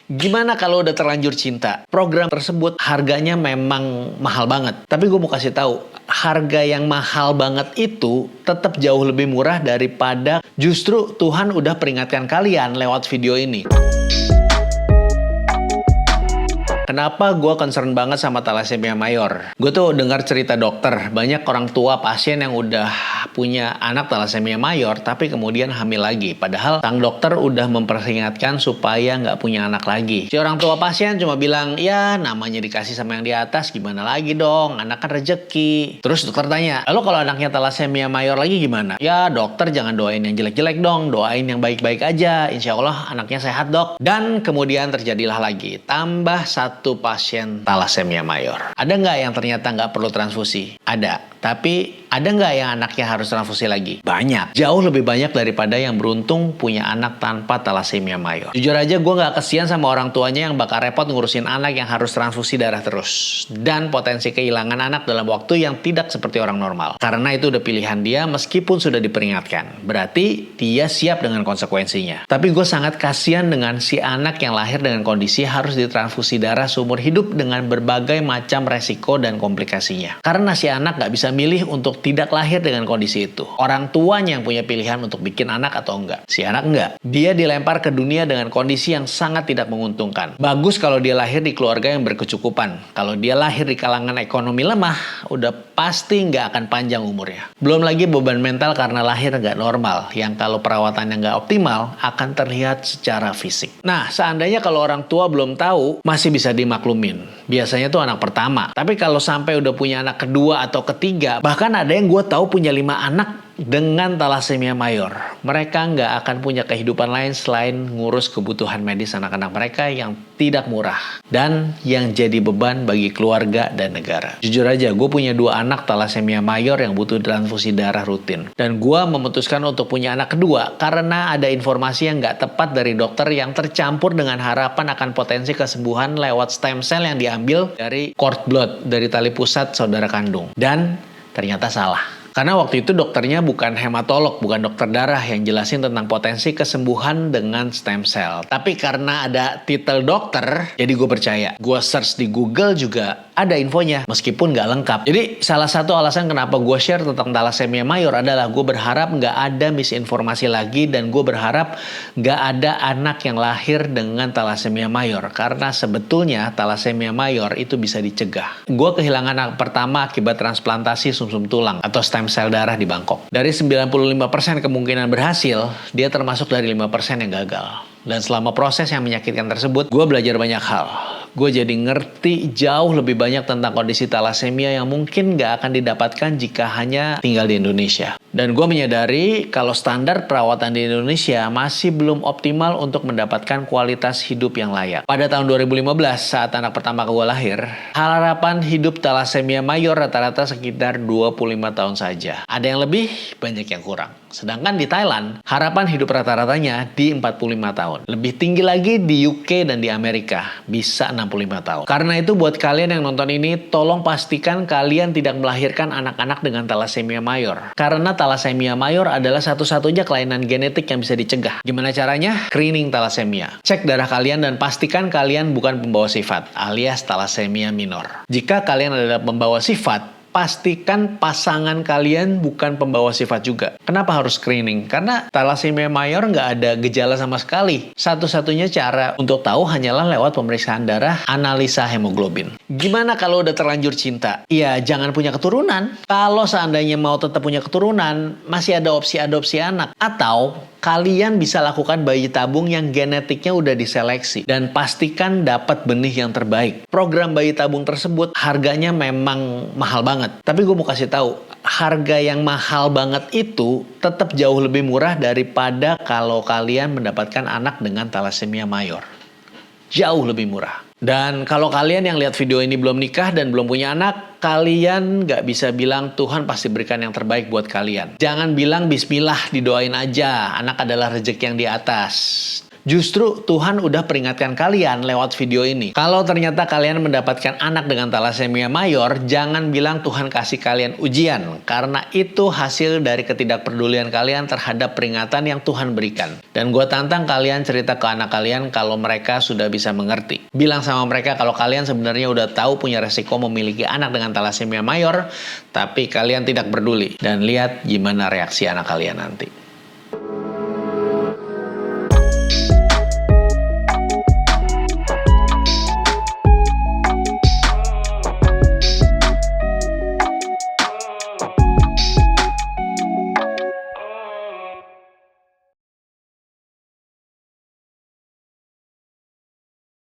Gimana kalau udah terlanjur cinta? Program tersebut harganya memang mahal banget. Tapi gue mau kasih tahu, harga yang mahal banget itu tetap jauh lebih murah daripada justru Tuhan udah peringatkan kalian lewat video ini. Kenapa gue concern banget sama thalassemia mayor? Gue tuh dengar cerita dokter, banyak orang tua pasien yang udah punya anak thalassemia mayor, tapi kemudian hamil lagi. Padahal sang dokter udah memperingatkan supaya nggak punya anak lagi. Si orang tua pasien cuma bilang, ya namanya dikasih sama yang di atas, gimana lagi dong, anak kan rezeki. Terus dokter tanya, lalu kalau anaknya thalassemia mayor lagi gimana? Ya dokter jangan doain yang jelek-jelek dong, doain yang baik-baik aja. Insya Allah anaknya sehat dok. Dan kemudian terjadilah lagi, tambah satu pasien thalassemia mayor. Ada nggak yang ternyata nggak perlu transfusi? Ada. Tapi ada nggak yang anaknya harus transfusi lagi? Banyak. Jauh lebih banyak daripada yang beruntung punya anak tanpa thalassemia mayor. Jujur aja gue nggak kesian sama orang tuanya yang bakal repot ngurusin anak yang harus transfusi darah terus. Dan potensi kehilangan anak dalam waktu yang tidak seperti orang normal. Karena itu udah pilihan dia meskipun sudah diperingatkan. Berarti dia siap dengan konsekuensinya. Tapi gue sangat kasihan dengan si anak yang lahir dengan kondisi harus ditransfusi darah seumur hidup dengan berbagai macam resiko dan komplikasinya. Karena si anak nggak bisa milih untuk tidak lahir dengan kondisi itu. Orang tuanya yang punya pilihan untuk bikin anak atau enggak. Si anak enggak. Dia dilempar ke dunia dengan kondisi yang sangat tidak menguntungkan. Bagus kalau dia lahir di keluarga yang berkecukupan. Kalau dia lahir di kalangan ekonomi lemah, udah pasti nggak akan panjang umurnya. Belum lagi beban mental karena lahir nggak normal, yang kalau perawatannya nggak optimal, akan terlihat secara fisik. Nah, seandainya kalau orang tua belum tahu, masih bisa dimaklumin. Biasanya tuh anak pertama. Tapi kalau sampai udah punya anak kedua atau ketiga, bahkan ada yang gue tahu punya 5 anak dengan thalassemia mayor. Mereka nggak akan punya kehidupan lain selain ngurus kebutuhan medis anak-anak mereka yang tidak murah. Dan yang jadi beban bagi keluarga dan negara. Jujur aja, gue punya 2 anak thalassemia mayor yang butuh transfusi darah rutin. Dan gue memutuskan untuk punya anak kedua karena ada informasi yang nggak tepat dari dokter yang tercampur dengan harapan akan potensi kesembuhan lewat stem cell yang diambil dari cord blood, dari tali pusat saudara kandung. Dan ternyata salah. Karena waktu itu dokternya bukan hematolog, bukan dokter darah yang jelasin tentang potensi kesembuhan dengan stem cell. Tapi karena ada titel dokter, jadi gue percaya. Gue search di Google juga ada infonya, meskipun nggak lengkap. Jadi salah satu alasan kenapa gue share tentang thalassemia mayor adalah gue berharap nggak ada misinformasi lagi dan gue berharap nggak ada anak yang lahir dengan thalassemia mayor. Karena sebetulnya thalassemia mayor itu bisa dicegah. Gue kehilangan anak pertama akibat transplantasi sumsum tulang atau stem sel darah di Bangkok. Dari 95% kemungkinan berhasil, dia termasuk dari 5% yang gagal. Dan selama proses yang menyakitkan tersebut, gue belajar banyak hal. Gue jadi ngerti jauh lebih banyak tentang kondisi thalassemia yang mungkin gak akan didapatkan jika hanya tinggal di Indonesia. Dan gue menyadari kalau standar perawatan di Indonesia masih belum optimal untuk mendapatkan kualitas hidup yang layak. Pada tahun 2015, saat anak pertama gue lahir, harapan hidup thalassemia mayor rata-rata sekitar 25 tahun saja. Ada yang lebih, banyak yang kurang. Sedangkan di Thailand, harapan hidup rata-ratanya di 45 tahun. Lebih tinggi lagi di UK dan di Amerika, bisa 65 tahun. Karena itu buat kalian yang nonton ini, tolong pastikan kalian tidak melahirkan anak-anak dengan thalassemia mayor. Karena thalassemia mayor adalah satu-satunya kelainan genetik yang bisa dicegah. Gimana caranya? Screening thalassemia. Cek darah kalian dan pastikan kalian bukan pembawa sifat, alias thalassemia minor. Jika kalian adalah pembawa sifat, pastikan pasangan kalian bukan pembawa sifat juga. Kenapa harus screening? Karena thalassemia mayor nggak ada gejala sama sekali. Satu-satunya cara untuk tahu hanyalah lewat pemeriksaan darah, analisa hemoglobin. Gimana kalau udah terlanjur cinta? Ya, jangan punya keturunan. Kalau seandainya mau tetap punya keturunan, masih ada opsi adopsi anak. Atau kalian bisa lakukan bayi tabung yang genetiknya udah diseleksi. Dan pastikan dapat benih yang terbaik. Program bayi tabung tersebut harganya memang mahal banget. Tapi gue mau kasih tahu, harga yang mahal banget itu tetap jauh lebih murah daripada kalau kalian mendapatkan anak dengan thalassemia mayor. Jauh lebih murah. Dan kalau kalian yang lihat video ini belum nikah dan belum punya anak, kalian nggak bisa bilang Tuhan pasti berikan yang terbaik buat kalian. Jangan bilang bismillah, didoain aja, anak adalah rezeki yang di atas. Justru Tuhan udah peringatkan kalian lewat video ini. Kalau ternyata kalian mendapatkan anak dengan talasemia mayor, jangan bilang Tuhan kasih kalian ujian. Karena itu hasil dari ketidakpedulian kalian terhadap peringatan yang Tuhan berikan. Dan gue tantang kalian cerita ke anak kalian kalau mereka sudah bisa mengerti. Bilang sama mereka kalau kalian sebenarnya udah tahu punya resiko memiliki anak dengan talasemia mayor, tapi kalian tidak peduli. Dan lihat gimana reaksi anak kalian nanti.